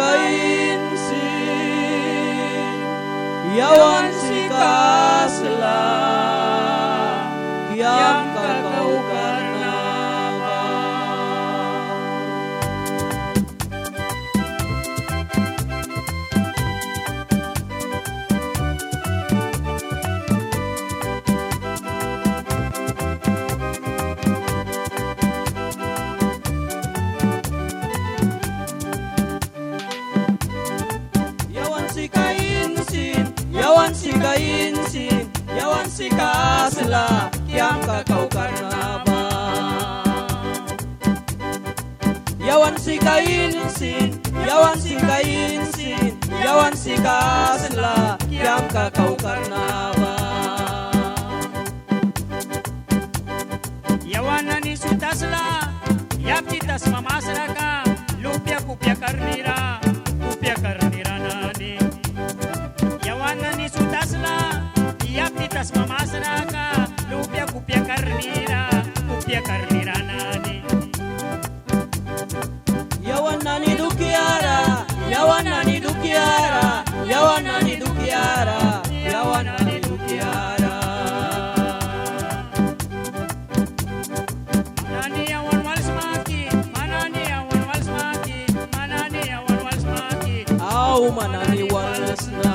kainsin, yawan si kasla, kiam kakau karnaval. Yawan si kainsin, yawan si kasla, kiam kakau karnaval. Yawan si kainsin, yawan si kainsin, yawan si kasla, kiam kakau karnaval. Yawanani sutasla, yaptitas mamasraka, lupia kupia karnira, kupia karnira nani. Yawanani sutasla, yaptitas mamasraka, lupia kupia karnira nani. Yawanani dukiara, yawanani dukiara, yawanani dukiara, yawanani dukiara. Manani yawan walsmaki, manani yawan walsmaki, manani yawan walsmaki. Au manani walsna.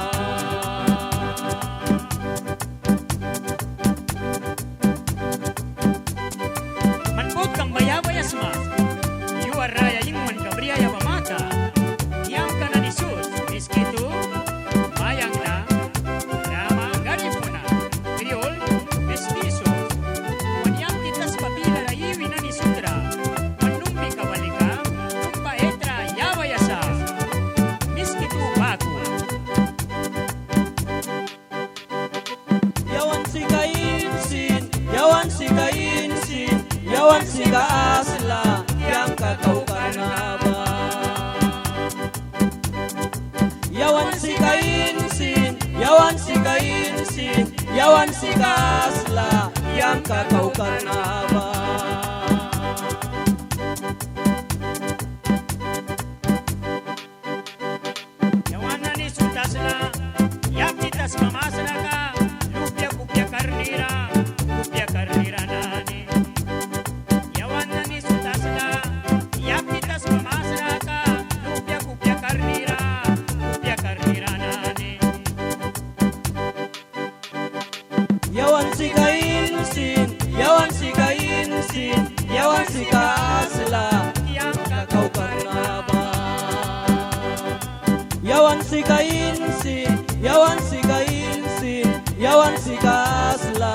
Manbut kang bayaba-yasma, yuaraya ingman kabriya yabamata, yang kana ni sus, miskitu, mayang na, rama garipuna, kriol, mestizo, wanyang titas papila na iwi na ni sutra, manumbi kabalika, tumpa etra yabayasa, miskitu bago. Yawan si kainsin, yawan si kainsin, yawan si kaasla, kiam kakau karnaval. Yawan si kainsin, yawan si kainsin, yawan si kaasla, kiam kakau karnaval. Yawana ni sutasla, yaptitas mamasraka, lupia kupia karnira nani. Yawana ni sutasla, yaptitas mamasraka, lupia kupia karnira nani. Yawan si kainsin, yawan si kainsin, yawan si kaasla, Yang kakau karnaval. Yawan si kainsin, yawan si kainsin, yawan si kasla,